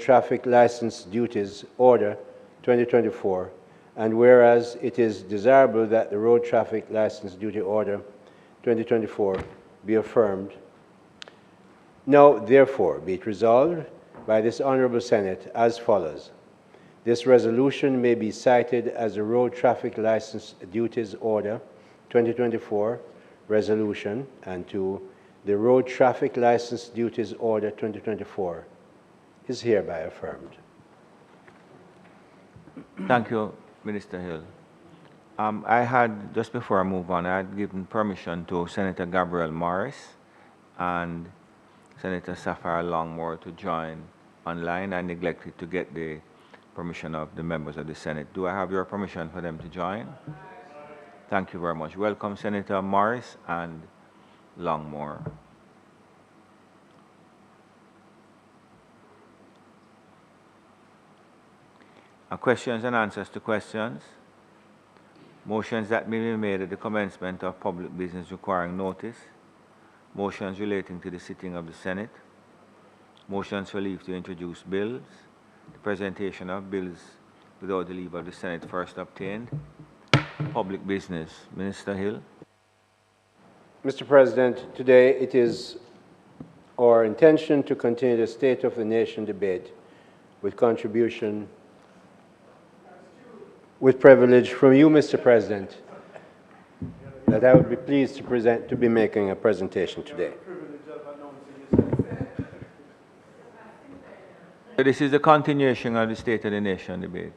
Traffic License Duties Order 2024, and whereas it is desirable that the Road Traffic License Duty Order 2024 be affirmed, now therefore be it resolved by this Honourable Senate as follows. This resolution may be cited as the Road Traffic License Duties Order 2024 resolution, and to the Road Traffic License Duties Order 2024 is hereby affirmed. Thank you, Minister Hill. I had, just before I move on, I had given permission to Senator Gabriel Morris and Senator Sapphire Longmore to join online. I neglected to get the permission of the members of the Senate. Do I have your permission for them to join? Thank you very much. Welcome, Senator Morris and Longmore. Questions and answers to questions. Motions that may be made at the commencement of public business requiring notice. Motions relating to the sitting of the Senate. Motions for leave to introduce bills. The presentation of bills without the leave of the Senate first obtained. Public business. Minister Hill. Mr. President, today it is our intention to continue the State of the Nation debate with contribution, with privilege from you, Mr. President, that I would be pleased to be making a presentation today. This is a continuation of the State of the Nation debate.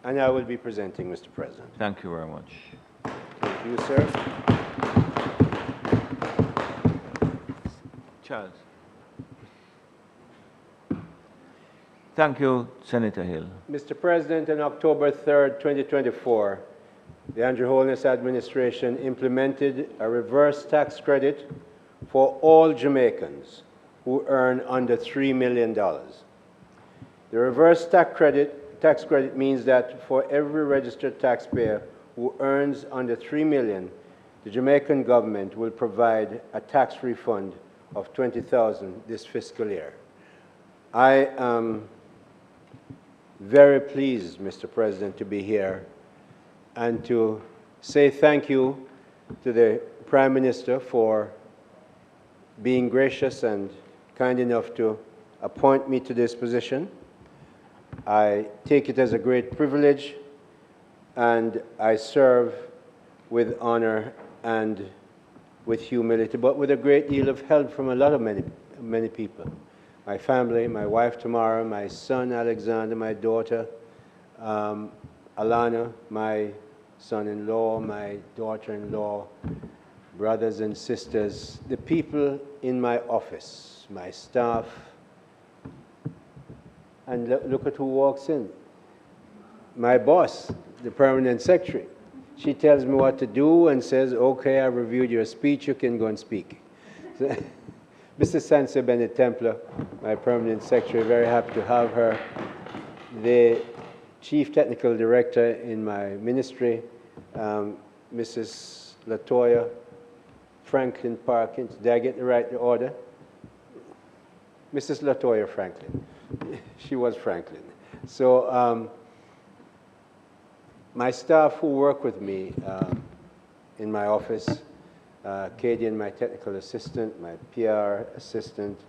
And I will be presenting, Mr. President. Thank you very much. Thank you, sir. Charles. Thank you, Senator Hill. Mr. President, on October 3rd, 2024, the Andrew Holness administration implemented a reverse tax credit for all Jamaicans who earn under $3 million. The reverse tax credit means that for every registered taxpayer who earns under $3 million, the Jamaican government will provide a tax refund of $20,000 this fiscal year. I am very pleased, Mr. President, to be here and to say thank you to the Prime Minister for being gracious and kind enough to appoint me to this position. I take it as a great privilege, and I serve with honor and with humility, but with a great deal of help from a lot of many people. My family, my wife Tamara, my son Alexander, my daughter Alana, my son-in-law, my daughter-in-law, brothers and sisters, the people in my office, my staff, and look at who walks in. My boss, the Permanent Secretary. She tells me what to do and says, okay, I reviewed your speech, you can go and speak. So, Mrs. Sansa Bennett Templar, my Permanent Secretary, very happy to have her. The Chief Technical Director in my ministry, Mrs. Latoya Franklin Parkins. Did I get the right order? Mrs. Latoya Franklin. She was Franklin. So my staff who work with me in my office, Cadian, my technical assistant, my PR assistant,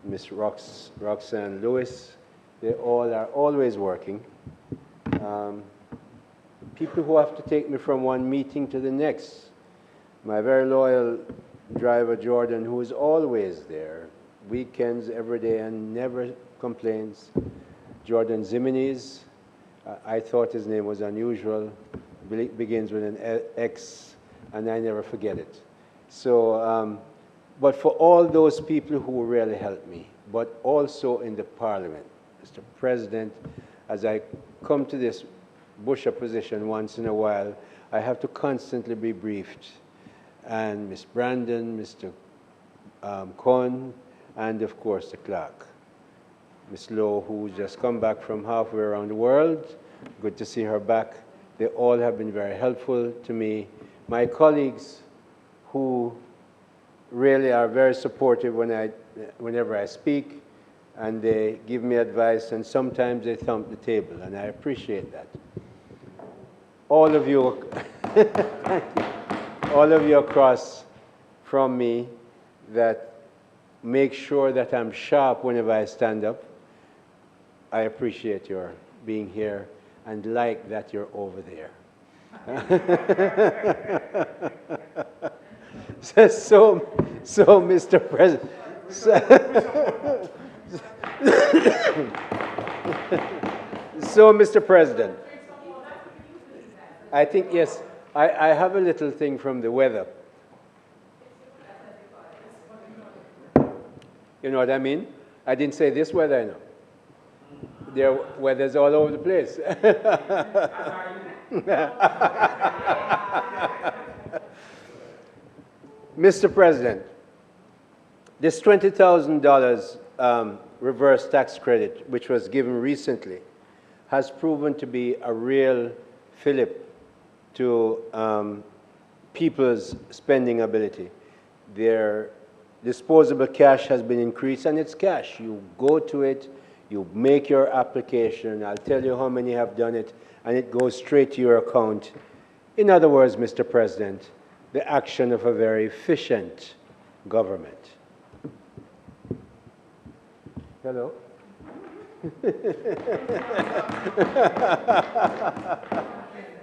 Miss Roxanne Lewis, they all are always working. People who have to take me from one meeting to the next. My very loyal driver, Jordan, who is always there, weekends, every day, and never complains. Jordan Zimenez, I thought his name was unusual, begins with an X, and I never forget it. So, but for all those people who really helped me, but also in the Parliament, Mr. President, as I come to this Busher position once in a while, I have to constantly be briefed. And Ms. Brandon, Mr. Cohn, and of course the clerk. Ms. Lowe, who's just come back from halfway around the world. Good to see her back. They all have been very helpful to me. My colleagues who really are very supportive whenever I speak, and they give me advice, and sometimes they thump the table, and I appreciate that. All of you, thank you. All of you across from me that make sure that I'm sharp whenever I stand up. I appreciate your being here and like that you're over there. so, Mr. President, so, Mr. President, I think, yes, I have a little thing from the weather. You know what I mean? I didn't say this weather, I know. There are weathers all over the place. Mr. President, this $20,000 reverse tax credit, which was given recently, has proven to be a real fillip to people's spending ability. Their disposable cash has been increased, and it's cash. You go to it, you make your application, I'll tell you how many have done it, and it goes straight to your account. In other words, Mr. President, the action of a very efficient government. Hello?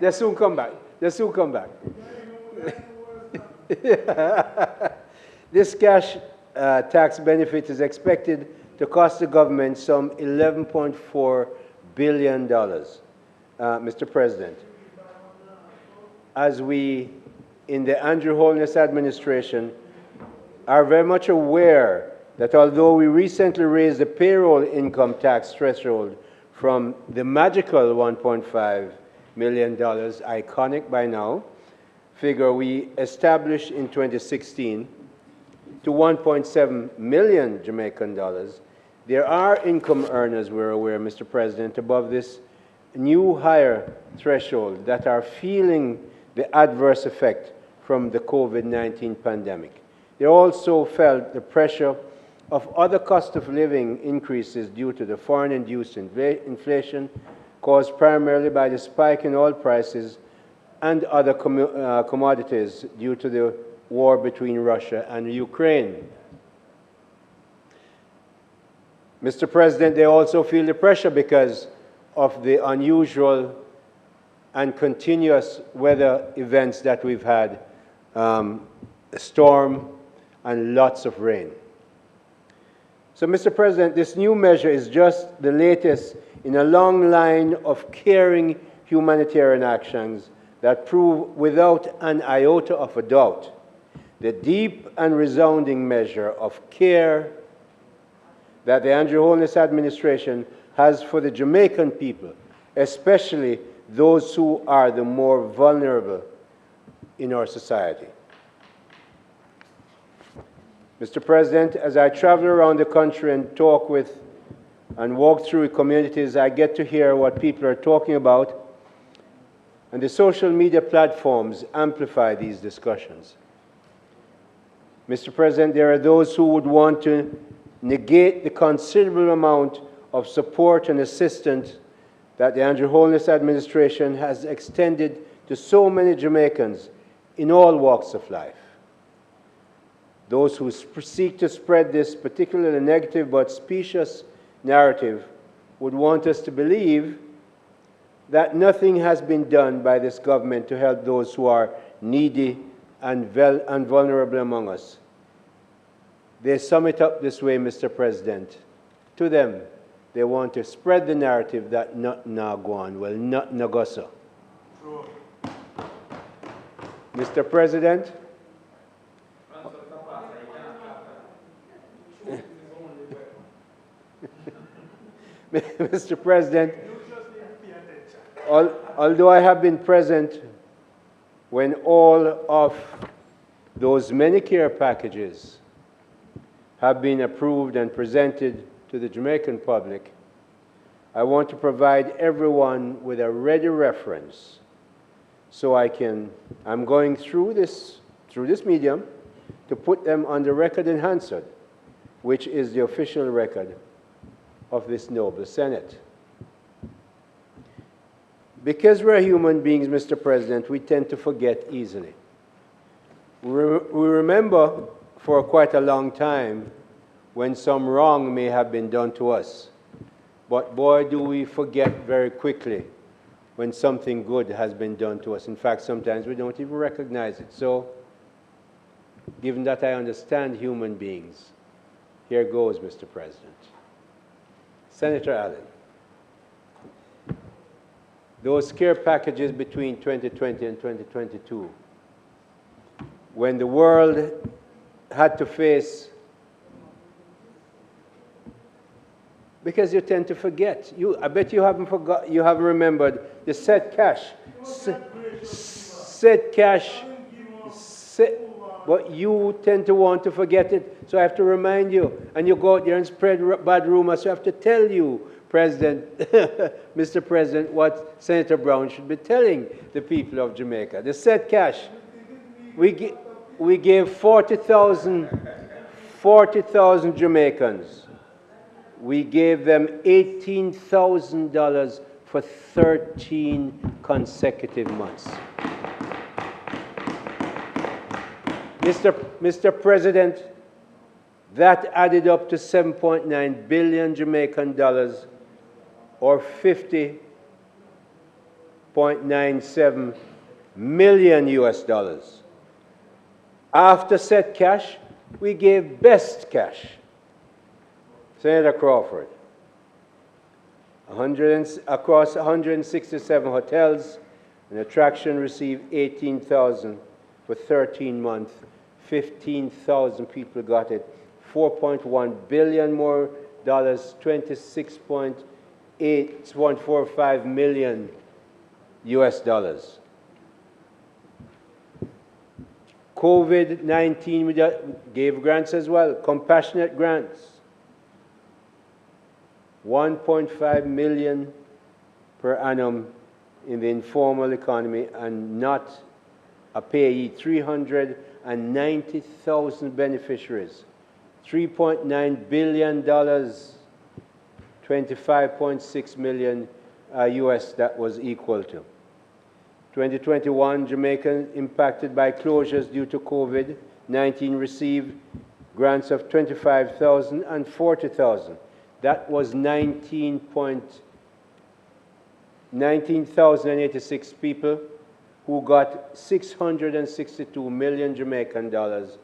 They'll soon come back. They'll soon come back. This cash tax benefit is expected to cost the government some $11.4 billion, Mr. President. As we, in the Andrew Holness administration, are very much aware that although we recently raised the payroll income tax threshold from the magical $1.5 million, iconic by now, figure we established in 2016 to 1.7 million Jamaican dollars, there are income earners, we're aware, Mr. President, above this new higher threshold that are feeling the adverse effect from the COVID-19 pandemic. They also felt the pressure of other cost of living increases due to the foreign-induced inflation caused primarily by the spike in oil prices and other commodities due to the war between Russia and Ukraine. Mr. President, they also feel the pressure because of the unusual and continuous weather events that we've had, a storm and lots of rain. So, Mr. President, this new measure is just the latest in a long line of caring humanitarian actions that prove without an iota of a doubt the deep and resounding measure of care that the Andrew Holness administration has for the Jamaican people, especially those who are the more vulnerable in our society. Mr. President, as I travel around the country and talk with and walk through communities, I get to hear what people are talking about, and the social media platforms amplify these discussions. Mr. President, there are those who would want to negate the considerable amount of support and assistance that the Andrew Holness administration has extended to so many Jamaicans in all walks of life. Those who seek to spread this particularly negative but specious narrative would want us to believe that nothing has been done by this government to help those who are needy and vulnerable among us. They sum it up this way, Mr. President. To them, they want to spread the narrative that nothing now go on, well, nothing go so. Mr. President, Mr. President, although I have been present when all of those many care packages have been approved and presented to the Jamaican public, I want to provide everyone with a ready reference so I'm going through this medium to put them on the record in Hansard, which is the official record of this noble Senate. Because we're human beings, Mr. President, we tend to forget easily. We remember for quite a long time when some wrong may have been done to us. But boy, do we forget very quickly when something good has been done to us. In fact, sometimes we don't even recognize it. So, given that I understand human beings, here goes, Mr. President. Senator Allen, those care packages between 2020 and 2022, when the world had to face, because you tend to forget. I bet you haven't forgot. You haven't remembered the set cash. Set cash. But you tend to want to forget it, so I have to remind you. And you go out there and spread bad rumors. So I have to tell you, President, Mr. President, what Senator Brown should be telling the people of Jamaica. The set cash. We gave 40,000 Jamaicans. We gave them $18,000 for 13 consecutive months. Mr. President, that added up to 7.9 billion Jamaican dollars, or 50.97 million US dollars. After set cash, we gave best cash. Senator Crawford, across 167 hotels, an attraction received 18,000 for 13 months. 15,000 people got it. 4.1 billion more dollars, 26.45 million US dollars. COVID-19, we gave grants as well, compassionate grants. 1.5 million per annum in the informal economy and not a payee, 390,000 beneficiaries, $3.9 billion, 25.6 million US that was equal to. 2021, Jamaicans impacted by closures due to COVID-19 received grants of 25,000 and 40,000. That was 19,086 people who got 662 million Jamaican dollars,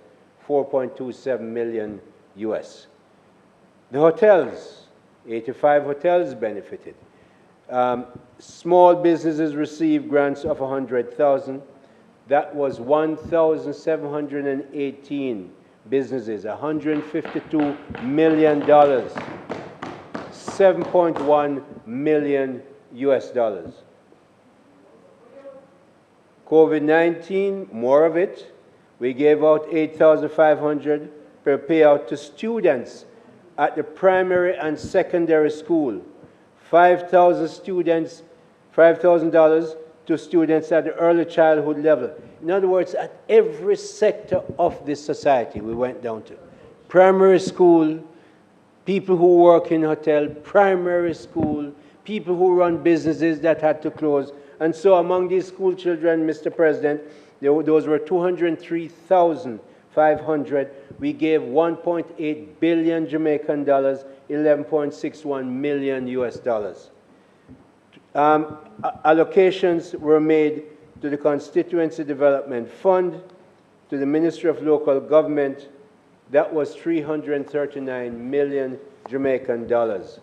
4.27 million US. The hotels, 85 hotels benefited. Small businesses received grants of 100,000. That was 1,718 businesses, $152 million, 7.1 million US dollars. COVID-19, more of it. We gave out 8,500 per payout to students at the primary and secondary school. 5,000 students, $5,000 to students at the early childhood level. In other words, at every sector of this society we went down to. Primary school, people who work in hotel, primary school, people who run businesses that had to close. And so among these school children, Mr. President, those were 203,500. We gave 1.8 billion Jamaican dollars, 11.61 million US dollars. Allocations were made to the Constituency Development Fund, to the Ministry of Local Government. That was 339 million Jamaican dollars.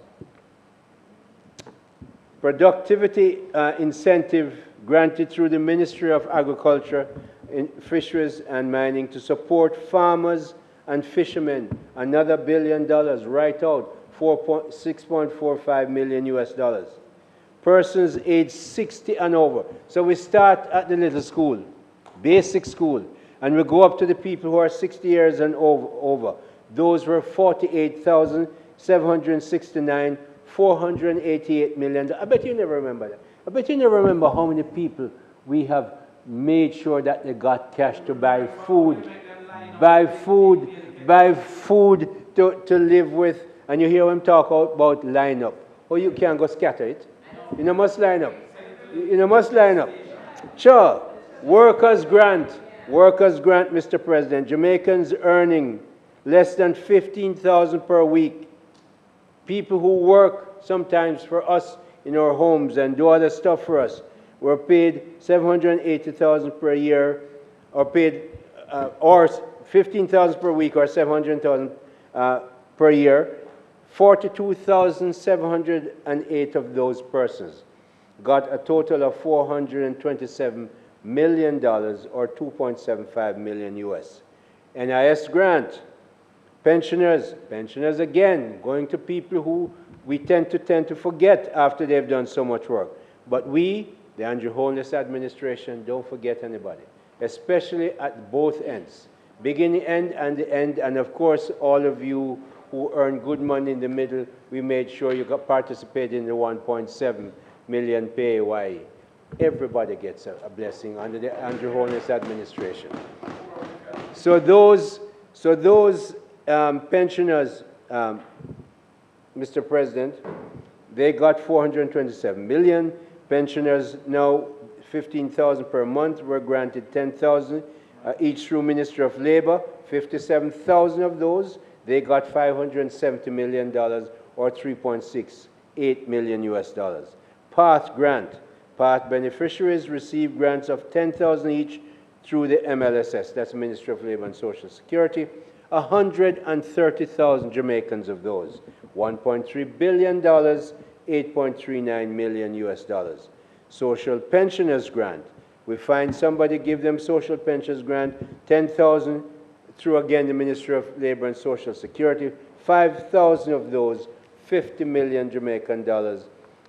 Productivity incentive granted through the Ministry of Agriculture, Fisheries and Mining to support farmers and fishermen, another $1 billion right out, 6.45 million US dollars. Persons aged 60 and over. So we start at the little school, basic school, and we go up to the people who are 60 years and over. Those were 48,769, 488 million. I bet you never remember that. I bet you never remember how many people we have made sure that they got cash to buy food, to live with, and you hear him talk about line up. Oh, you can't go scatter it. You know must line up. You know must line up. Sure. Workers' grant, Mr. President. Jamaicans earning less than $15,000 per week. People who work sometimes for us in our homes and do other stuff for us were paid $780,000 per year, or paid or $15,000 per week, or $700,000 per year. 42,708 of those persons got a total of $427 million, or 2.75 million US. NIS grant, pensioners again, going to people who we tend to forget after they've done so much work. But we, the Andrew Holness administration, don't forget anybody, especially at both ends, beginning end and the end, and of course all of you who earn good money in the middle. We made sure you got participated in the 1.7 million PAYE. Everybody gets a blessing under the Andrew Holness administration. So those pensioners, Mr. President, they got 427 million. Pensioners now 15,000 per month were granted 10,000 each through Ministry of Labor. 57,000 of those, they got $570 million, or 3.68 million US dollars. PATH grant. PATH beneficiaries receive grants of 10,000 each through the MLSS, that's the Ministry of Labor and Social Security. 130,000 Jamaicans of those. $1.3 billion, 8.39 million US dollars. Social pensioners grant. We find somebody, give them social pensions grant, 10,000 through, again, the Ministry of Labor and Social Security. 5,000 of those, 50 million Jamaican dollars.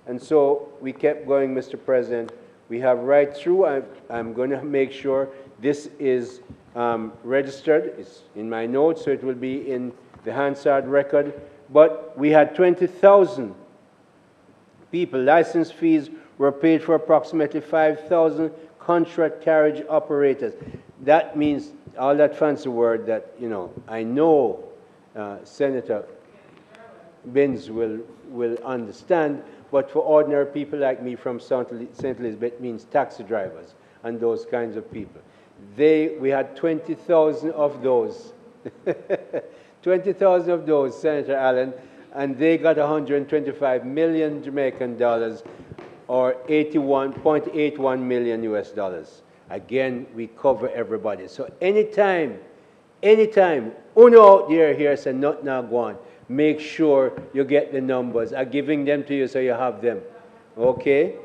And so we kept going, Mr. President. We have right through. I'm going to make sure this is registered. It's in my notes, so it will be in the Hansard record. But we had 20,000 people. License fees were paid for approximately 5,000 contract carriage operators. That means all that fancy word that, you know, I know Senator Binns will understand, but for ordinary people like me from St. Elizabeth, it means taxi drivers and those kinds of people. We had 20,000 of those. 20,000 of those, Senator Allen, and they got 125 million Jamaican dollars, or 81.81 million US dollars. Again, we cover everybody. So anytime, uno out there here say not now go on, make sure you get the numbers. I'm giving them to you so you have them. Okay?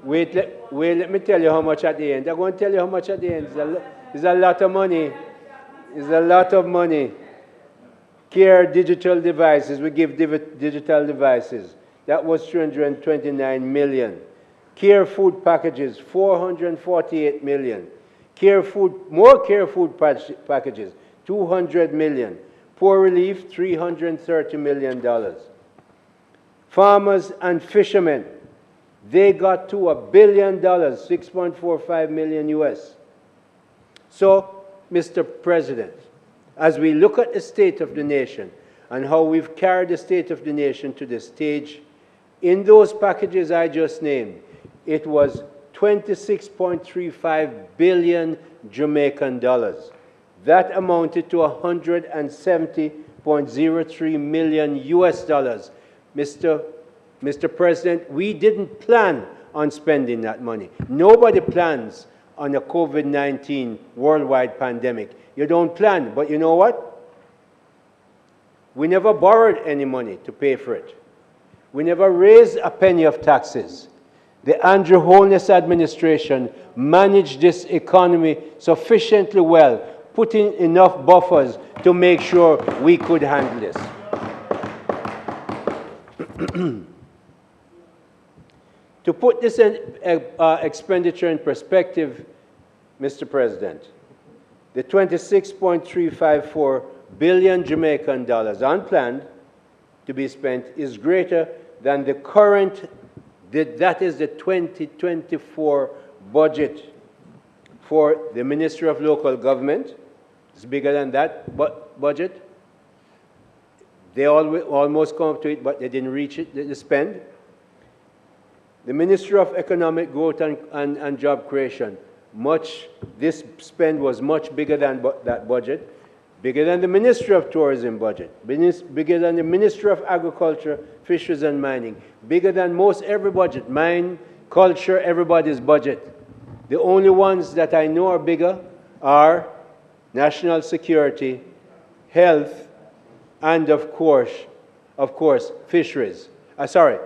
Wait, let me tell you how much at the end. I'm going to tell you how much at the end. It's a lot of money. It's a lot of money. Care digital devices. We give digital devices. That was 329 million. Care food packages, 448 million. More care food packages, 200 million. Poor relief, $330 million. Farmers and fishermen, they got to $1 billion, 6.45 million US. So, Mr. President, as we look at the state of the nation and how we've carried the state of the nation to the stage, in those packages I just named, it was 26.35 billion Jamaican dollars. That amounted to 170.03 million US dollars. Mr. President, we didn't plan on spending that money. Nobody plans on a COVID-19 worldwide pandemic. You don't plan, but you know what? We never borrowed any money to pay for it. We never raised a penny of taxes. The Andrew Holness administration managed this economy sufficiently well, putting enough buffers to make sure we could handle this. To put this expenditure in perspective, Mr. President, the 26.354 billion Jamaican dollars unplanned to be spent is greater than the current, that is the 2024 budget for the Ministry of Local Government. It's bigger than that budget. They almost come up to it, but they didn't reach it, the spend. The Ministry of Economic Growth and Job Creation, this spend was much bigger than that budget, bigger than the Ministry of Tourism budget, bigger than the Ministry of Agriculture, Fisheries and Mining, bigger than most every budget, mine, culture, everybody's budget. The only ones that I know are bigger are national security, health, and of course, fisheries. Sorry,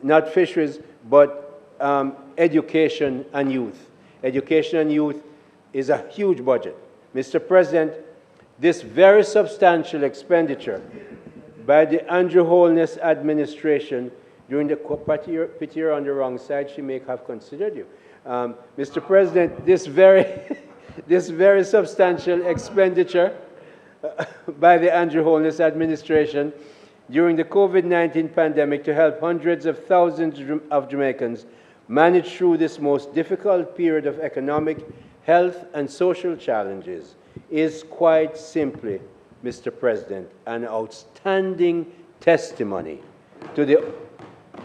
not fisheries, but education and youth. Education and youth is a huge budget. Mr. President, this very substantial expenditure by the Andrew Holness administration during the, put you're on the wrong side, she may have considered you. Mr. President, this very substantial expenditure by the Andrew Holness administration during the COVID-19 pandemic to help hundreds of thousands of Jamaicans manage through this most difficult period of economic, health, and social challenges is quite simply, Mr. President, an outstanding testimony to the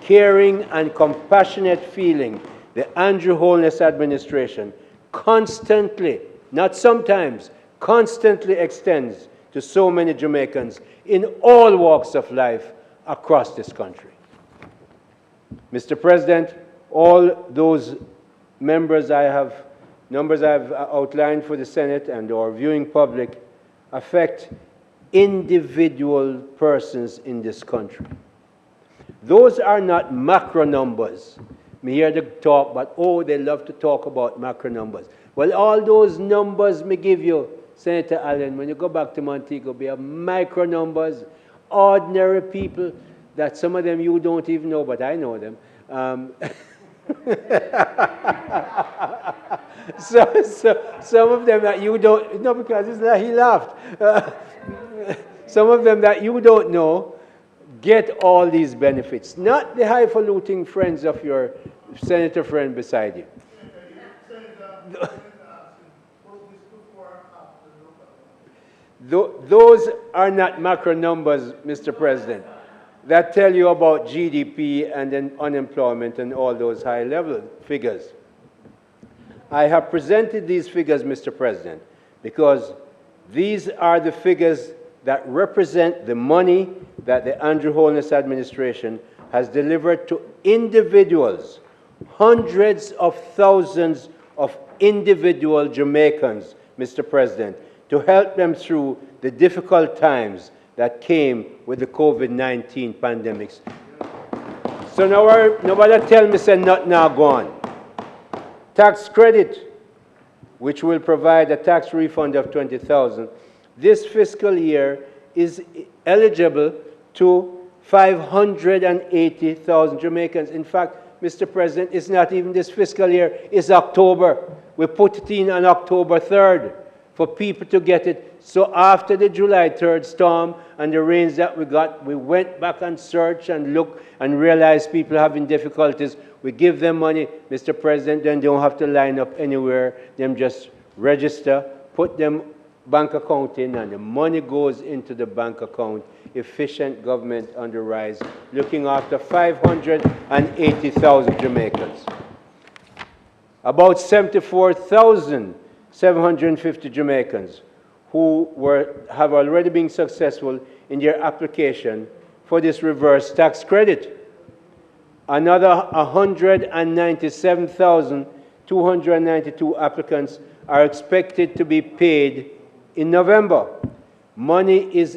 caring and compassionate feeling the Andrew Holness administration constantly, not sometimes, constantly extends to so many Jamaicans in all walks of life across this country. Mr. President, all those numbers I have outlined for the Senate and our viewing public affect individual persons in this country. Those are not macro numbers. Me hear the talk, but oh, they love to talk about macro numbers. Well, all those numbers me give you, Senator Allen, when you go back to Montego Bay, are micro numbers, ordinary people that some of them you don't even know, but I know them. Some of them that you don't, no, because it's like he laughed. Some of them that you don't know get all these benefits, not the highfalutin friends of your senator friend beside you. Those are not macro numbers, Mr. President, that tell you about GDP and then unemployment and all those high-level figures. I have presented these figures, Mr. President, because these are the figures that represent the money that the Andrew Holness administration has delivered to individuals, hundreds of thousands of individual Jamaicans, Mr. President, to help them through the difficult times that came with the COVID-19 pandemics. So nobody tell me say not now gone. Tax credit, which will provide a tax refund of $20,000, this fiscal year is eligible to 580,000 Jamaicans. In fact, Mr. President, it's not even this fiscal year, it's October. We put it in on October 3rd for people to get it. So after the July 3rd storm and the rains that we got, we went back and searched and looked and realized people having difficulties. We give them money, Mr. President, then they don't have to line up anywhere. Them just register, put them bank account in, and the money goes into the bank account. Efficient government on the rise, looking after 580,000 Jamaicans. About 74,750 Jamaicans who have already been successful in their application for this reverse tax credit. Another 197,292 applicants are expected to be paid in November. Money is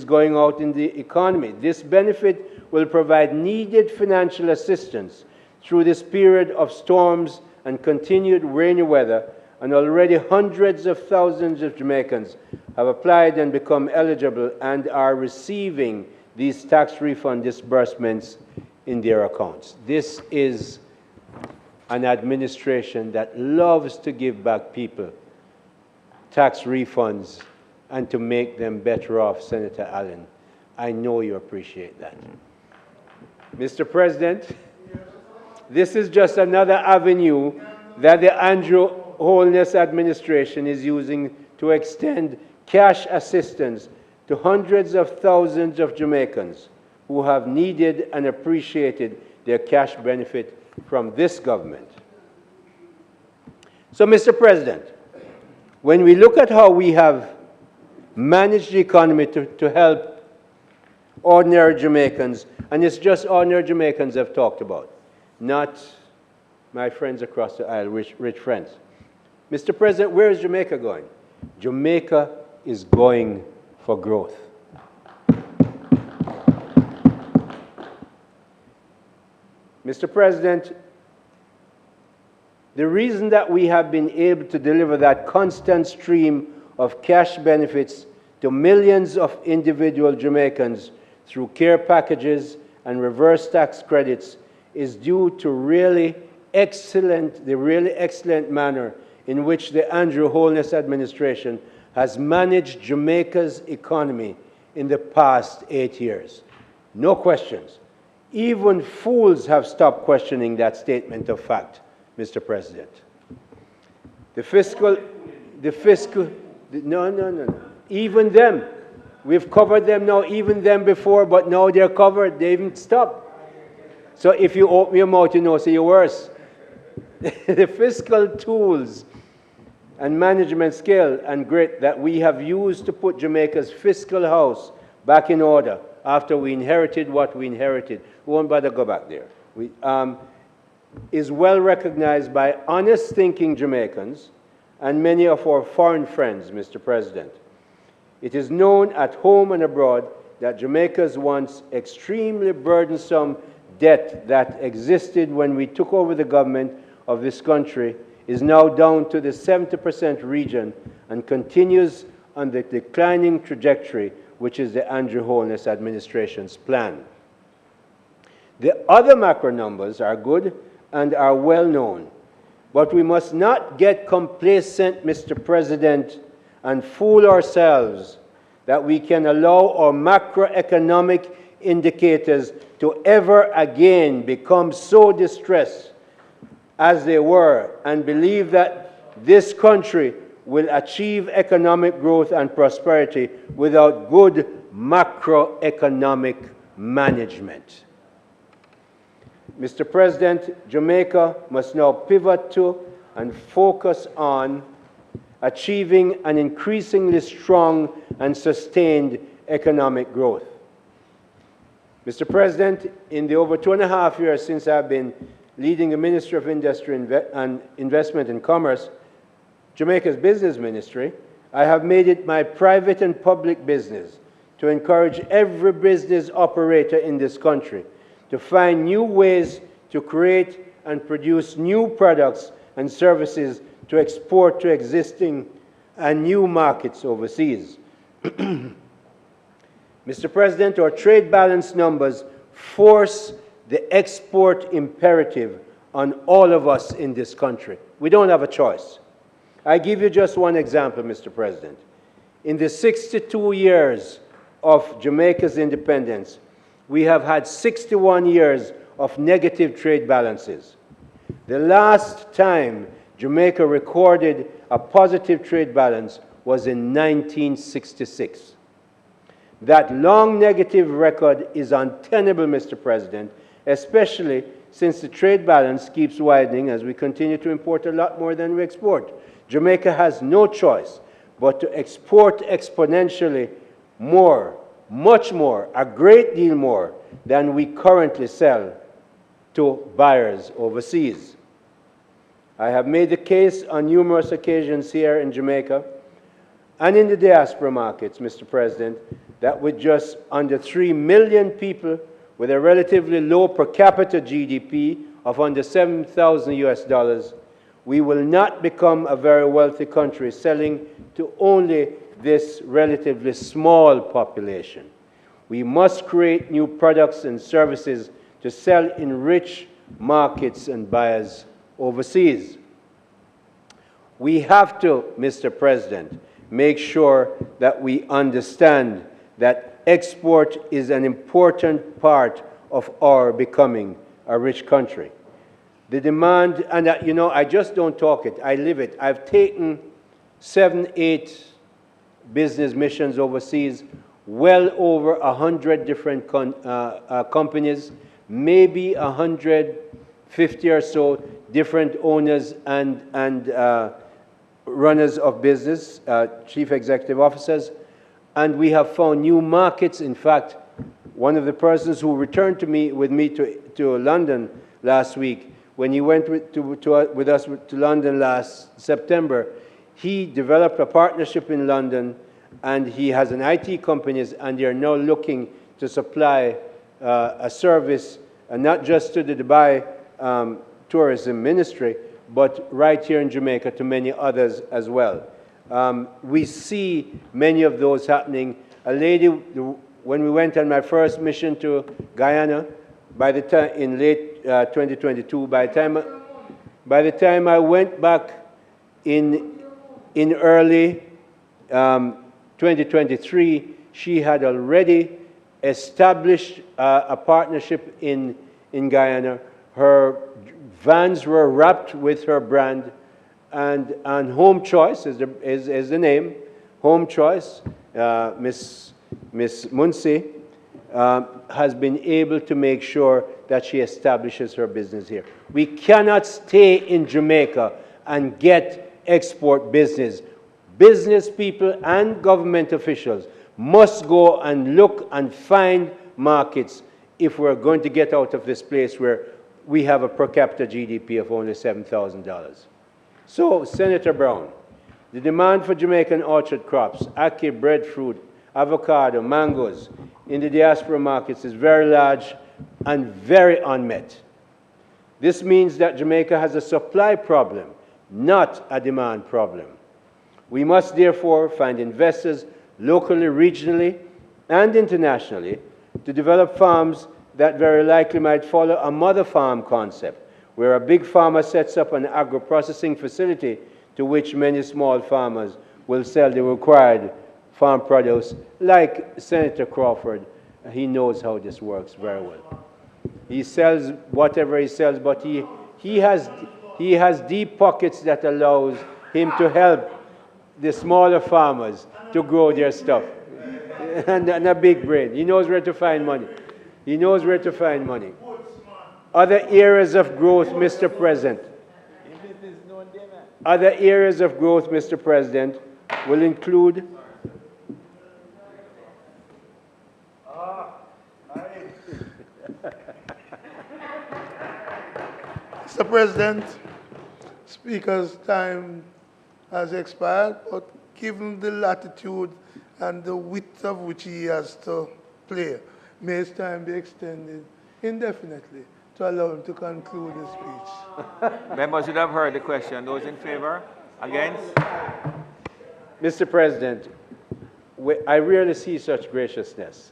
going out in the economy. This benefit will provide needed financial assistance through this period of storms and continued rainy weather, and already hundreds of thousands of Jamaicans have applied and become eligible and are receiving these tax refund disbursements in their accounts. This is an administration that loves to give back people tax refunds and to make them better off, Senator Allen. I know you appreciate that. Mr. President, this is just another avenue that the Andrew Holness administration is using to extend cash assistance to hundreds of thousands of Jamaicans who have needed and appreciated their cash benefit from this government. So, Mr. President, when we look at how we have managed the economy to help ordinary Jamaicans, and it's just ordinary Jamaicans I've talked about, not my friends across the aisle, rich friends. Mr. President, where is Jamaica going? Jamaica is going for growth. Mr. President, the reason that we have been able to deliver that constant stream of cash benefits to millions of individual Jamaicans through care packages and reverse tax credits is due to the really excellent manner in which the Andrew Holness administration has managed Jamaica's economy in the past 8 years. No questions. Even fools have stopped questioning that statement of fact, Mr. President. No. Even them. We've covered them now, even them before, but now they're covered. They even stopped. So if you open your mouth, you know, so you're worse. The fiscal tools and management skill and grit that we have used to put Jamaica's fiscal house back in order after we inherited what we inherited, we won't bother go back there, is well recognized by honest thinking Jamaicans and many of our foreign friends, Mr. President. It is known at home and abroad that Jamaica's once extremely burdensome debt that existed when we took over the government of this country is now down to the 70% region and continues on the declining trajectory, which is the Andrew Holness administration's plan. The other macro numbers are good and are well known, but we must not get complacent, Mr. President, and fool ourselves that we can allow our macroeconomic indicators to ever again become so distressed as they were and believe that this country will achieve economic growth and prosperity without good macroeconomic management. Mr. President, Jamaica must now pivot to and focus on achieving an increasingly strong and sustained economic growth. Mr. President, in the over 2.5 years since I've been leading the Ministry of Industry and Investment and Commerce, Jamaica's business ministry, I have made it my private and public business to encourage every business operator in this country to find new ways to create and produce new products and services to export to existing and new markets overseas. Mr. President, our trade balance numbers force the export imperative on all of us in this country. We don't have a choice. I give you just one example, Mr. President. In the 62 years of Jamaica's independence, we have had 61 years of negative trade balances. The last time Jamaica recorded a positive trade balance was in 1966. That long negative record is untenable, Mr. President, especially since the trade balance keeps widening as we continue to import a lot more than we export. Jamaica has no choice but to export exponentially more, much more, a great deal more than we currently sell to buyers overseas. I have made the case on numerous occasions here in Jamaica and in the diaspora markets, Mr. President, that with just under 3 million people with a relatively low per capita GDP of under $7,000 US, we will not become a very wealthy country selling to only this relatively small population. We must create new products and services to sell in rich markets and buyers overseas. We have to, Mr. President, make sure that we understand that export is an important part of our becoming a rich country. The demand, and you know, I just don't talk it, I live it. I've taken 7, 8 business missions overseas well over 100 different companies, maybe 150 or so different owners and runners of business, chief executive officers, and we have found new markets. In fact, one of the persons who returned with me to London last week, when he went with us to London last September, he developed a partnership in London, and he has an IT company, and they are now looking to supply a service, not just to the Dubai Tourism Ministry, but right here in Jamaica to many others as well. We see many of those happening. A lady, when we went on my first mission to Guyana, by the time in late 2022, by the time I went back in early 2023, she had already established a partnership in Guyana. Her vans were wrapped with her brand, and Home Choice is the name. Home Choice, Miss Munsi, has been able to make sure that she establishes her business here. We cannot stay in Jamaica and get export business. Business people and government officials must go and look and find markets if we're going to get out of this place where we have a per capita GDP of only $7,000. So, Senator Brown, the demand for Jamaican orchard crops, ackee, breadfruit, avocado, mangoes in the diaspora markets is very large and very unmet. This means that Jamaica has a supply problem, not a demand problem. We must therefore find investors locally, regionally, and internationally to develop farms that very likely might follow a mother farm concept, where a big farmer sets up an agro-processing facility to which many small farmers will sell the required farm produce, like Senator Crawford. He knows how this works very well. He sells whatever he sells, but he has deep pockets that allows him to help the smaller farmers to grow their stuff. And a big brain. He knows where to find money. He knows where to find money. Other areas of growth, Mr. President. Other areas of growth, Mr. President, will include Mr. President, Speaker's time has expired, but given the latitude and the width of which he has to play, may his time be extended indefinitely to allow him to conclude his speech. Members should have heard the question. Those in favor? Against? Mr. President, I rarely see such graciousness,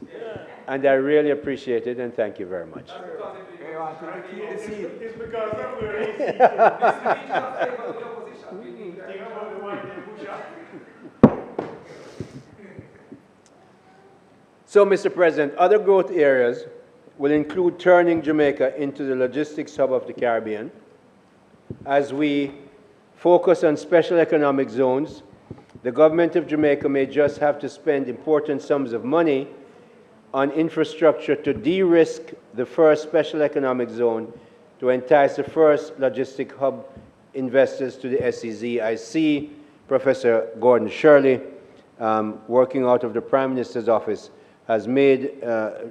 and I really appreciate it, and thank you very much. It's because of where So, Mr. President, other growth areas will include turning Jamaica into the logistics hub of the Caribbean. As we focus on special economic zones, the government of Jamaica may just have to spend important sums of money on infrastructure to de-risk the first special economic zone to entice the first logistic hub investors to the SEZ. I see Professor Gordon Shirley, working out of the Prime Minister's office, has made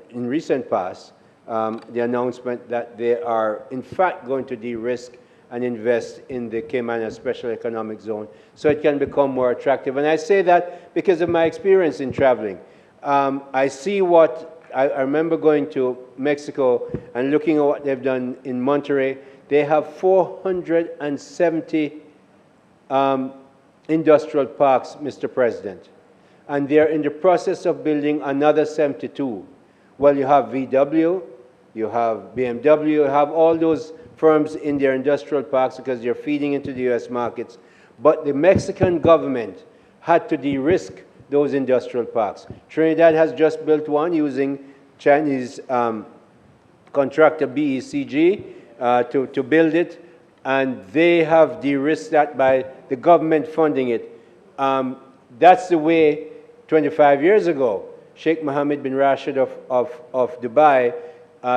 in recent past the announcement that they are in fact going to de-risk and invest in the Cayman Special Economic Zone so it can become more attractive. And I say that because of my experience in traveling. I see what, I remember going to Mexico and looking at what they've done in Monterrey. They have 470 industrial parks, Mr. President. And they're in the process of building another 72. Well, you have VW, you have BMW, you have all those firms in their industrial parks because they're feeding into the US markets. But the Mexican government had to de-risk those industrial parks. Trinidad has just built one using Chinese contractor BECG to build it, and they have de-risked that by the government funding it. That's the way 25 years ago Sheikh Mohammed bin Rashid of Dubai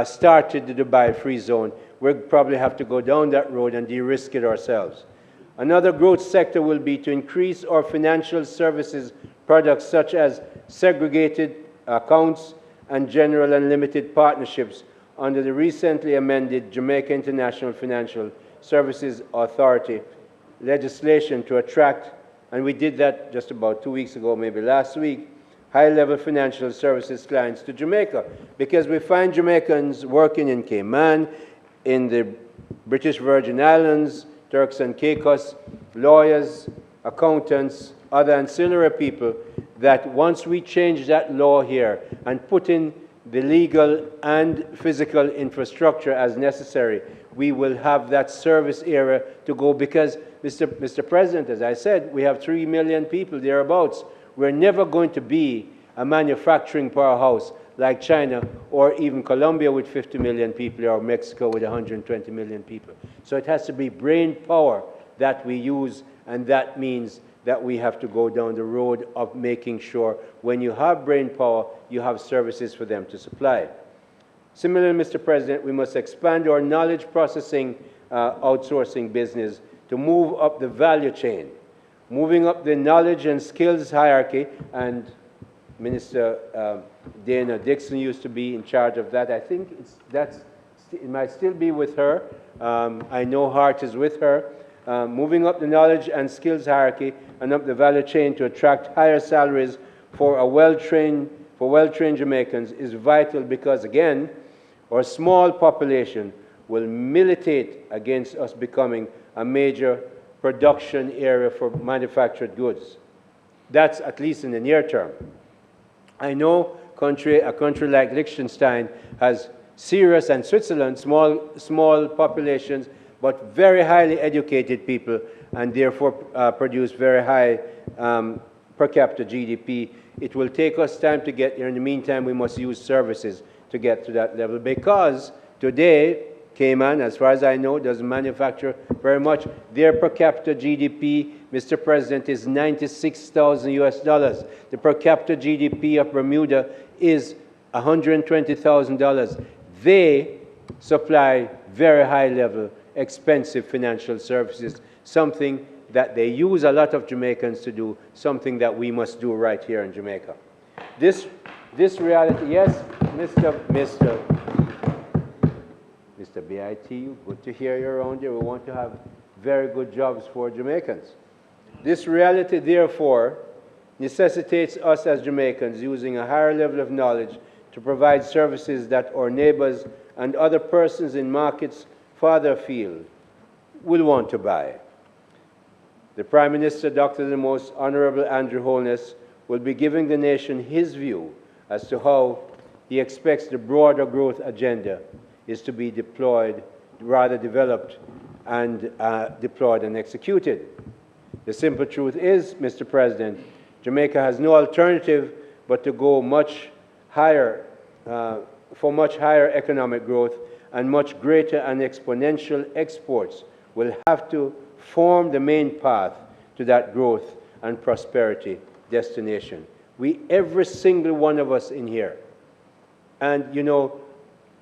started the Dubai Free Zone. We'll probably have to go down that road and de-risk it ourselves. Another growth sector will be to increase our financial services products such as segregated accounts and general and limited partnerships under the recently amended Jamaica International Financial Services Authority legislation to attract, and we did that just about 2 weeks ago, maybe last week, high-level financial services clients to Jamaica, because we find Jamaicans working in Cayman, in the British Virgin Islands, Turks and Caicos, lawyers, accountants, other ancillary people, that once we change that law here and put in the legal and physical infrastructure as necessary, we will have that service area to go, because, Mr. President, as I said, we have 3 million people thereabouts. We're never going to be a manufacturing powerhouse like China or even Colombia with 50 million people or Mexico with 120 million people. So it has to be brain power that we use, and that means that we have to go down the road of making sure when you have brain power, you have services for them to supply. Similarly, Mr. President, we must expand our knowledge processing outsourcing business to move up the value chain, moving up the knowledge and skills hierarchy, and Minister Dana Dixon used to be in charge of that. I think it might still be with her. I know Hart is with her. Moving up the knowledge and skills hierarchy and up the value chain to attract higher salaries for well-trained Jamaicans is vital, because, again, our small population will militate against us becoming a major production area for manufactured goods. That's at least in the near term. I know a country like Liechtenstein has serious, and Switzerland, small populations, but very highly educated people, and therefore produce very high per capita GDP. It will take us time to get there. In the meantime, we must use services to get to that level, because today, Cayman, as far as I know, doesn't manufacture very much. Their per capita GDP, Mr. President, is $96,000 US. The per capita GDP of Bermuda is $120,000. They supply very high-level, expensive financial services, something that they use a lot of Jamaicans to do, something that we must do right here in Jamaica. This reality, yes, Mr. BIT, good to hear you around here. We want to have very good jobs for Jamaicans. This reality, therefore, necessitates us as Jamaicans using a higher level of knowledge to provide services that our neighbors and other persons in markets farther afield will want to buy. The Prime Minister, Dr. the Most Honorable Andrew Holness, will be giving the nation his view as to how he expects the broader growth agenda is to be deployed, rather developed and deployed and executed. The simple truth is, Mr. President, Jamaica has no alternative but to go much higher, for much higher economic growth, and much greater and exponential exports will have to form the main path to that growth and prosperity destination. Every single one of us in here, and you know,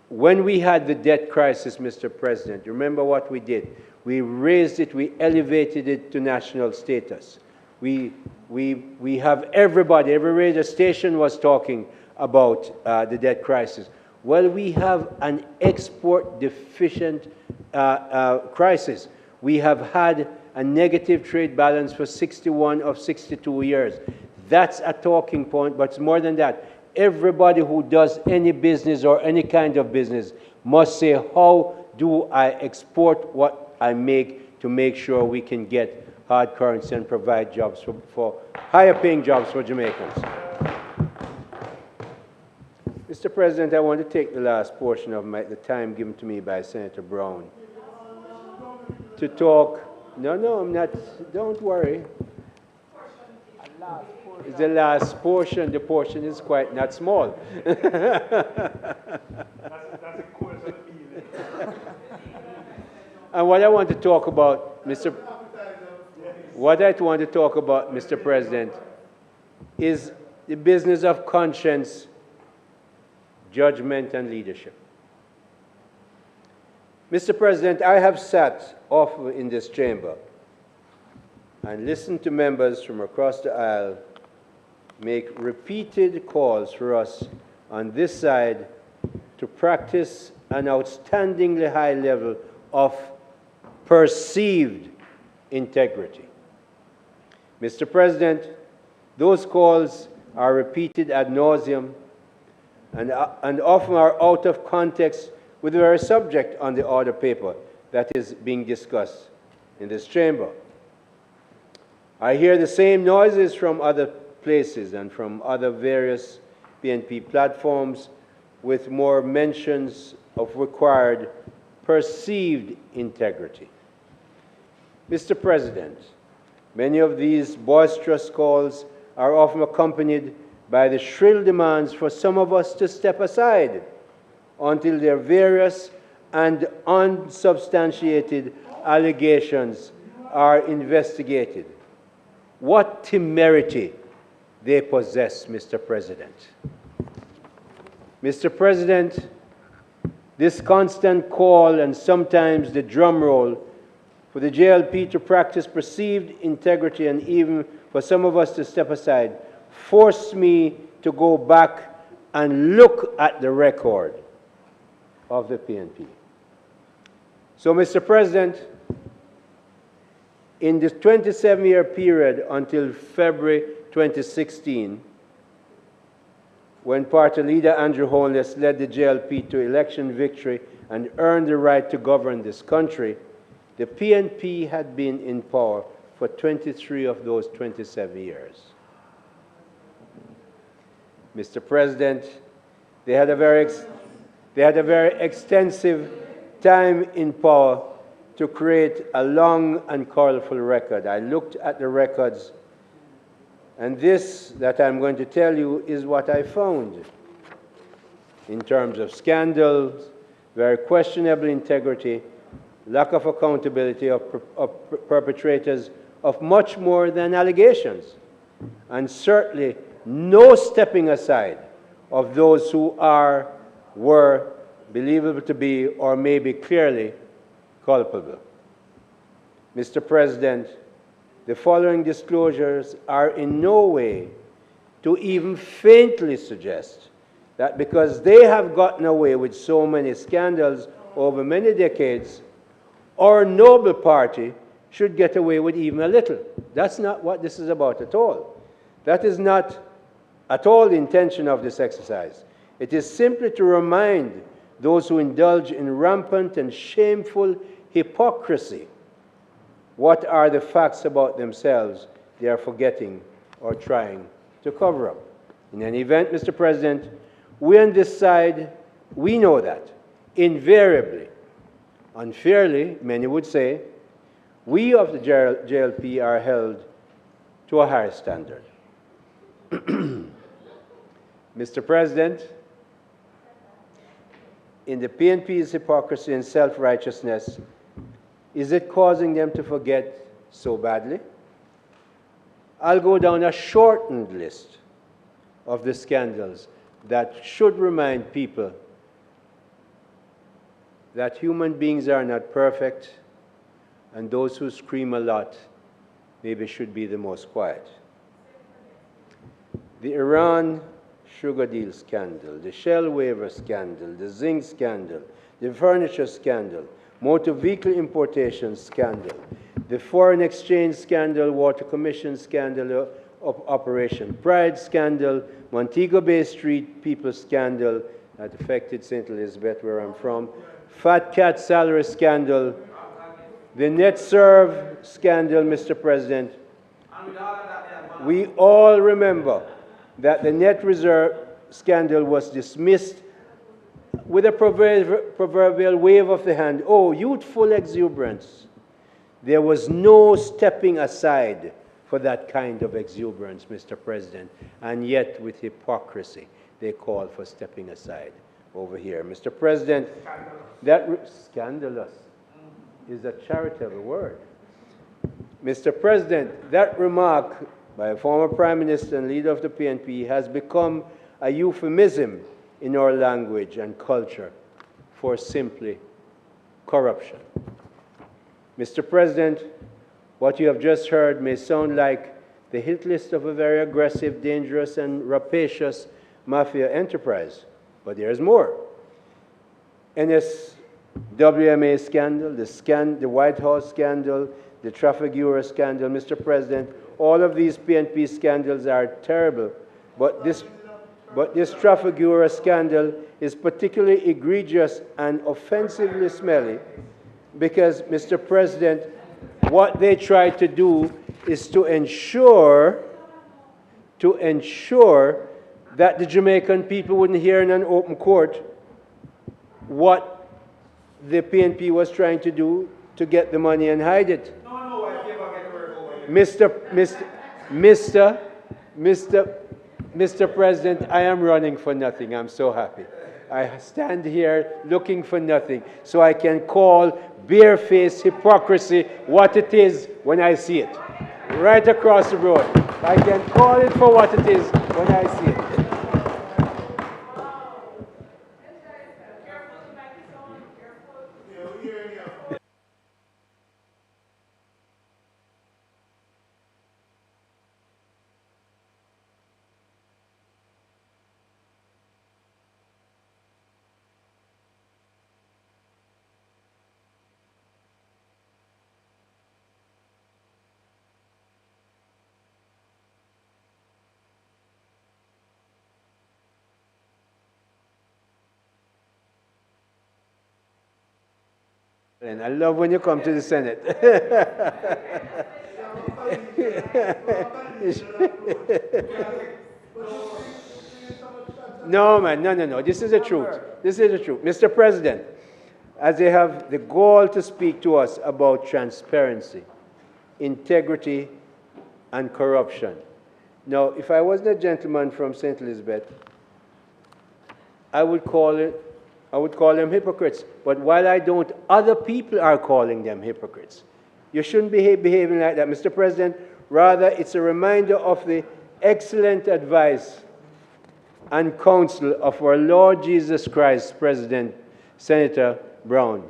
when we had the debt crisis, Mr. President, remember what we did? We raised it, we elevated it to national status. We have everybody, every radio station was talking about the debt crisis. Well, we have an export deficient crisis. We have had a negative trade balance for 61 of 62 years. That's a talking point, but it's more than that. Everybody who does any business or any kind of business must say, how do I export what I make to make sure we can get hard currency and provide jobs for higher paying jobs for Jamaicans. Mr. President, I want to take the last portion of the time given to me by Senator Brown to talk. No, I'm not. Don't worry. It's the last portion. The portion is quite not small. That's a course of feeling. And what I want to talk about, What I want to talk about, Mr. President, is the business of conscience, judgment, and leadership. Mr. President, I have sat often in this chamber and listened to members from across the aisle make repeated calls for us on this side to practice an outstandingly high level of perceived integrity. Mr. President, those calls are repeated ad nauseum and often are out of context with the very subject on the order paper that is being discussed in this chamber. I hear the same noises from other places and from other various PNP platforms with more mentions of required perceived integrity. Mr. President, many of these boisterous calls are often accompanied by the shrill demands for some of us to step aside until their various and unsubstantiated allegations are investigated. What temerity they possess, Mr. President. Mr. President, this constant call and sometimes the drum roll for the JLP to practice perceived integrity and even for some of us to step aside forced me to go back and look at the record of the PNP. So, Mr. President, in this 27-year period until February 2016, when party leader Andrew Holness led the JLP to election victory and earned the right to govern this country, the PNP had been in power for 23 of those 27 years. Mr. President, they had a very extensive time in power to create a long and colorful record. I looked at the records, and this that I'm going to tell you is what I found in terms of scandals, very questionable integrity, lack of accountability of perpetrators of much more than allegations, and certainly no stepping aside of those who were believable to be or may be clearly culpable. Mr. President, the following disclosures are in no way to even faintly suggest that because they have gotten away with so many scandals over many decades, our noble party should get away with even a little. That's not what this is about at all. That is not at all the intention of this exercise. It is simply to remind those who indulge in rampant and shameful hypocrisy what are the facts about themselves they are forgetting or trying to cover up. In any event, Mr. President, we on this side, we know that invariably, unfairly, many would say, we of the JLP are held to a higher standard. Mr. President, in the PNP's hypocrisy and self-righteousness, is it causing them to forget so badly? I'll go down a shortened list of the scandals that should remind people that human beings are not perfect, and those who scream a lot maybe should be the most quiet. The Iran sugar deal scandal, the Shell waiver scandal, the zinc scandal, the furniture scandal, motor vehicle importation scandal, the foreign exchange scandal, water commission scandal, Operation Pride scandal, Montego Bay Street people scandal that affected St. Elizabeth, where I'm from, Fat Cat salary scandal, the net serve scandal, Mr. President. We all remember that the net reserve scandal was dismissed with a proverbial wave of the hand. Oh, youthful exuberance. There was no stepping aside for that kind of exuberance, Mr. President, and yet with hypocrisy, they call for stepping aside over here. Mr. President, scandalous is a charitable word. Mr. President, that remark by a former Prime Minister and leader of the PNP has become a euphemism in our language and culture for simply corruption. Mr. President, what you have just heard may sound like the hit list of a very aggressive, dangerous, and rapacious mafia enterprise, but there's more. NSWMA scandal, the White House scandal, the Trafigura scandal, Mr. President, all of these PNP scandals are terrible, but this Trafigura scandal is particularly egregious and offensively smelly because, Mr. President, what they try to do is to ensure that the Jamaican people wouldn't hear in an open court what the PNP was trying to do to get the money and hide it. Mr. President, I am running for nothing. I'm so happy. I stand here looking for nothing, so I can call barefaced hypocrisy what it is when I see it. Right across the road. I can call it for what it is when I see it. And I love when you come to the Senate. No, man, no. This is the truth. This is the truth. Mr. President, as they have the gall to speak to us about transparency, integrity, and corruption. Now, if I wasn't a gentleman from St. Elizabeth, I would call them hypocrites. But while I don't, other people are calling them hypocrites. You shouldn't be behaving like that, Mr. President. Rather, it's a reminder of the excellent advice and counsel of our Lord Jesus Christ, President Senator Brown.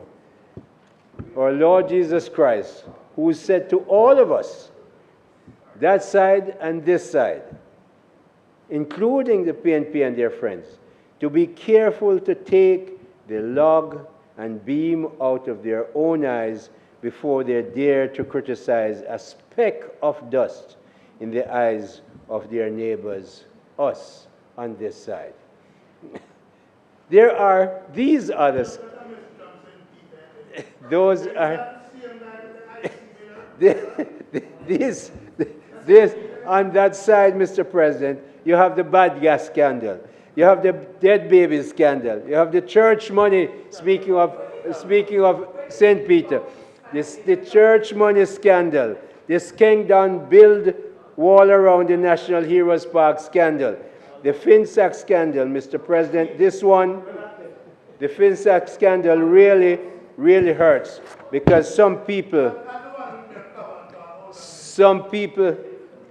Our Lord Jesus Christ, who said to all of us, that side and this side, including the PNP and their friends, to be careful to take the log and beam out of their own eyes before they dare to criticize a speck of dust in the eyes of their neighbors, us on this side. There are these others. Those are this on that side, Mr. President, you have the bad gas scandal. You have the dead baby scandal. You have the church money, speaking of St. Peter. The church money scandal. This Kingdom build wall around the National Heroes Park scandal. The FinSac scandal, Mr. President, this one, the FinSac scandal really, really hurts because some people,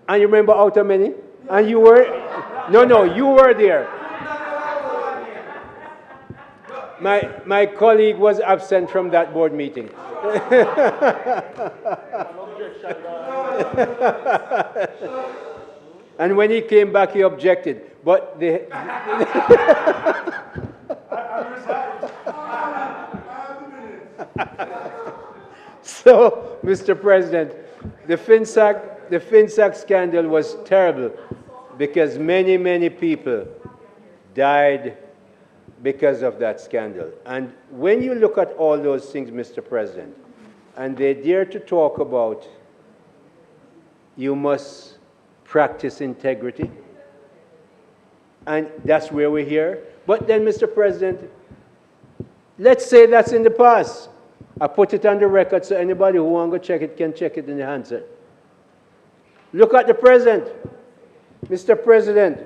and you remember out of many? And you were, no, you were there. My colleague was absent from that board meeting. And when he came back, he objected. But So, Mr. President, the FinSac scandal was terrible because many, many people died because of that scandal. And when you look at all those things, Mr. President, and they dare to talk about you must practice integrity, and that's where we're here. But then, Mr. President, let's say that's in the past. I put it on the record so anybody who wants to check it can check it in the handset. Look at the present. Mr. President,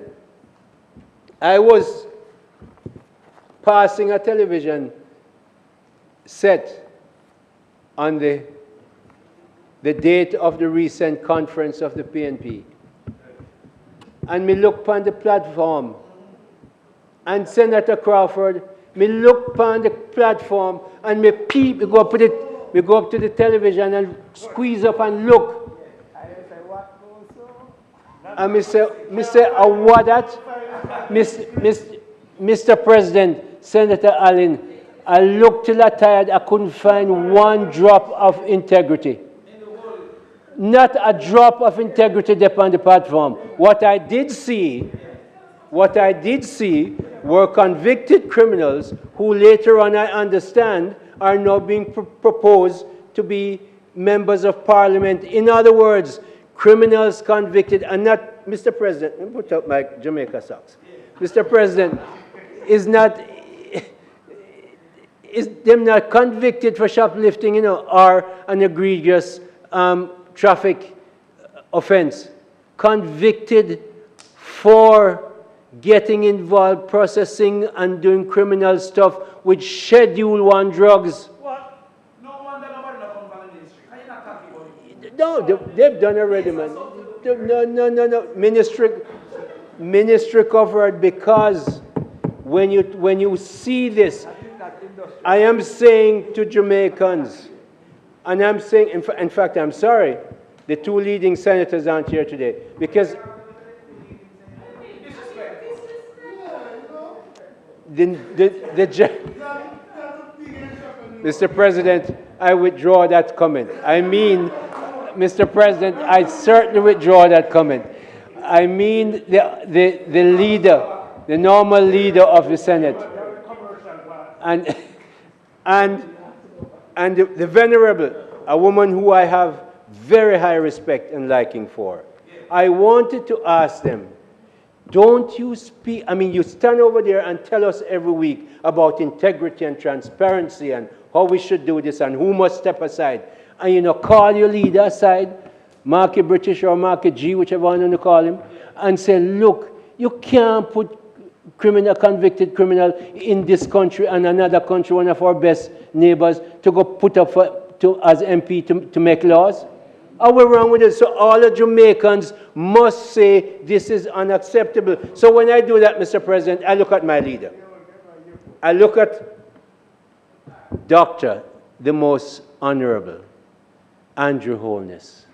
I was passing a television set on the date of the recent conference of the PNP. and me look upon the platform, and Senator Crawford, me look upon the platform, and me peep, me go up to the television and squeeze up and look. And me say, what that? Mr. President, Senator Allen, I looked till I tired, I couldn't find one drop of integrity. Not a drop of integrity upon the platform. What I did see were convicted criminals who later on, I understand, are now being proposed to be members of parliament. In other words, criminals convicted, and not, Mr. President, let me put up my Jamaica socks. Mr. President, is them not convicted for shoplifting, you know, or an egregious traffic offense, convicted for getting involved, processing and doing criminal stuff with Schedule 1 drugs. What? No wonder nobody comes on the ministry. How you not talking about it? No, they've done already, man. No. Ministry covered, because when you see this, I am saying to Jamaicans, and I'm saying, in fact, I'm sorry, the two leading senators aren't here today, because Mr. President, I withdraw that comment. I mean, Mr. President, I certainly withdraw that comment. I mean the leader, the normal leader of the Senate, and the venerable, a woman who I have very high respect and liking for. I wanted to ask them, don't you speak, I mean, you stand over there and tell us every week about integrity and transparency and how we should do this and who must step aside. And, you know, call your leader aside, Marky British or Marky G, whichever one you want to call him, and say, look, you can't put convicted criminal in this country and another country, one of our best neighbors, to go put up as MP to make laws. Are we wrong with it? So all the Jamaicans must say this is unacceptable. So when I do that, Mr. President, I look at my leader. I look at Dr. the Most Honorable Andrew Holness.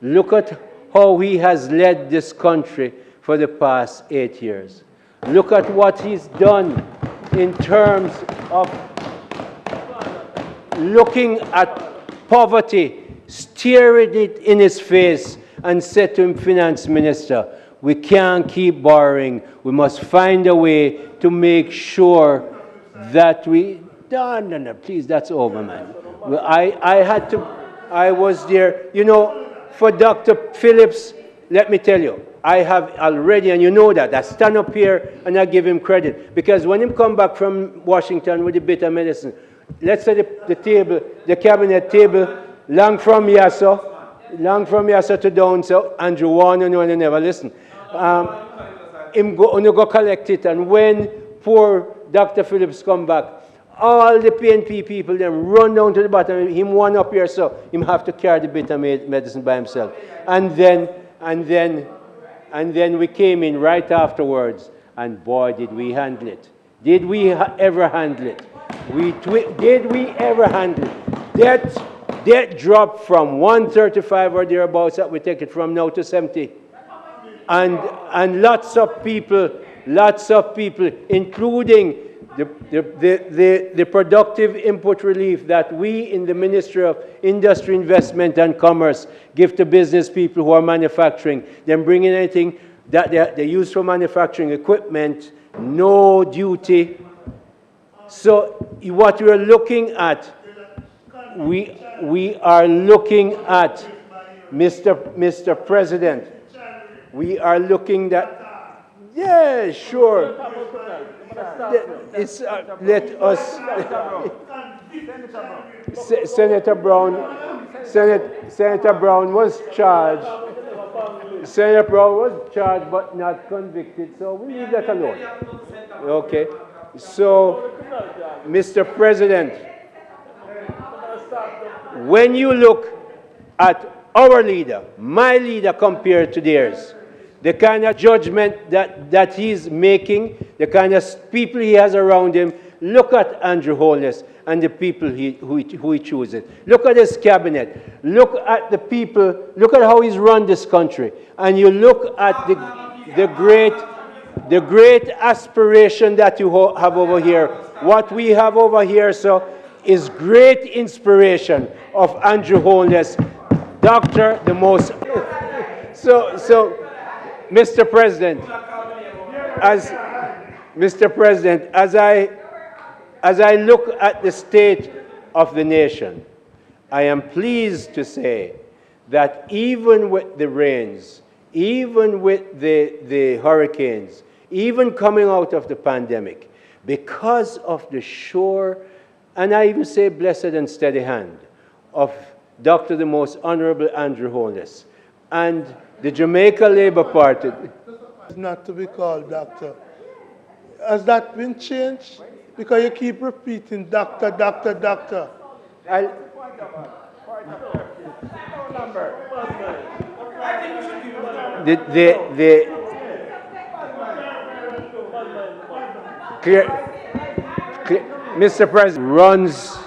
Look at how he has led this country for the past 8 years. Look at what he's done in terms of looking at poverty, staring it in his face, and said to him, Finance Minister, we can't keep borrowing. We must find a way to make sure that we... No, please, that's over, man. I was there. You know, for Dr. Phillips, let me tell you, I have already, and you know that, I stand up here and I give him credit. Because when he come back from Washington with a bit of medicine, let's say the cabinet table, long from Yassa to down, so Andrew Warner, no one never listen. Him go collect it, and when poor Dr. Phillips come back, all the PNP people then run down to the bottom, him one up here, so him have to carry the bit of medicine by himself. And then we came in right afterwards, and boy, did we handle it. Did we ever handle it? Did we ever handle it? Debt dropped from 135 or thereabouts, that we take it from now to 70. And lots of people, including the productive input relief that we in the Ministry of Industry, Investment and Commerce give to business people who are manufacturing. Then bring in anything that they use for manufacturing equipment, no duty. So what we are looking at, we are looking at, Mr. President, we are looking at, yeah, sure. Let us, Senator Brown was charged. Senator Brown was charged but not convicted, so we leave that alone. Okay. So, Mr. President, when you look at our leader, my leader compared to theirs, the kind of judgment that he's making, the kind of people he has around him. Look at Andrew Holness and the people who he chooses. Look at his cabinet. Look at the people. Look at how he's run this country. And you look at the great aspiration that you have over here. What we have over here, so, is great inspiration of Andrew Holness, Doctor, the most. So, Mr. President, as I look at the state of the nation, I am pleased to say that even with the rains, even with the hurricanes, even coming out of the pandemic, because of the sure, and I even say blessed and steady hand of Dr. the Most Honorable Andrew Holness and the Jamaica Labour Party. Not to be called doctor. Has that been changed? Because you keep repeating doctor, doctor, doctor. Mr. President runs.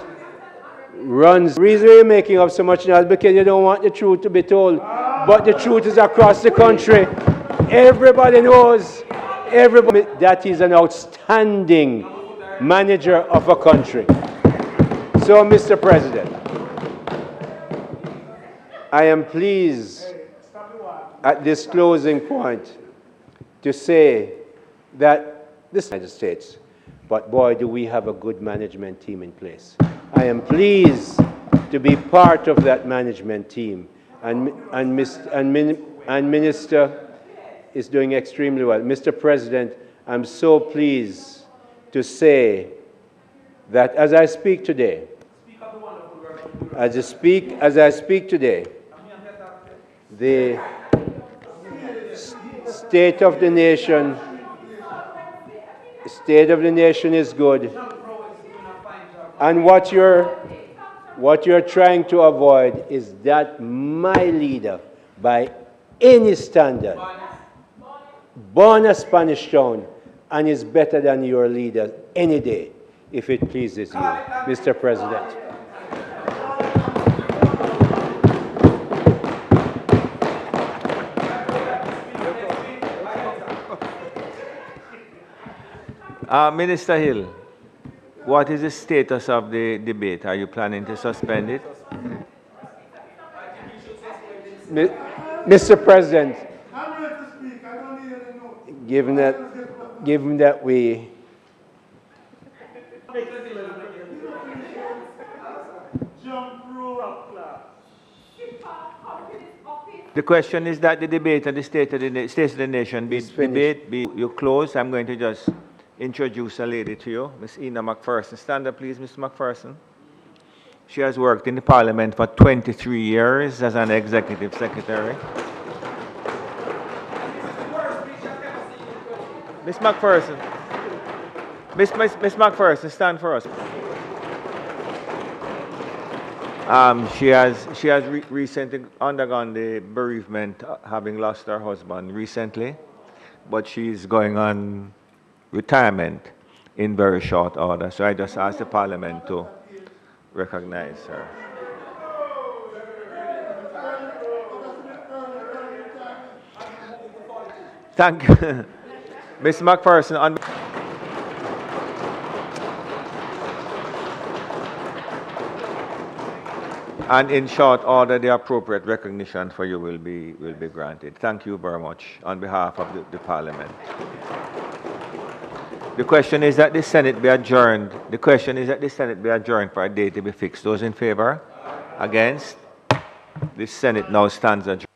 The reason you're making up so much noise because you don't want the truth to be told. But the truth is across the country. Everybody knows. Everybody that he's an outstanding manager of a country. So, Mr. President, I am pleased at this closing point to say that this is the United States, but boy, do we have a good management team in place. I am pleased to be part of that management team, and Minister is doing extremely well. Mr. President, I'm so pleased to say that as I speak today, the state of the nation is good. And what you're trying to avoid is that my leader, by any standard, born a Spanish town, and is better than your leader any day, if it pleases you, Mr. President. Minister Hill, what is the status of the debate? Are you planning to suspend it? Mr. President, given that we the question is that the debate and the State of the Nation you close. I'm going to just introduce a lady to you, Ms. Ina McPherson. Stand up, please, Mr. McPherson. She has worked in the Parliament for 23 years as an Executive Secretary. Ms. McPherson. Ms. McPherson, stand for us. She has recently undergone the bereavement, having lost her husband recently, but she's going on retirement in very short order. So I just asked the Parliament to recognize her. Thank you. Ms. McPherson. And in short order, the appropriate recognition for you will be granted. Thank you very much on behalf of the Parliament. The question is that the Senate be adjourned. The question is that the Senate be adjourned for a date to be fixed. Those in favor? Against? The Senate now stands adjourned.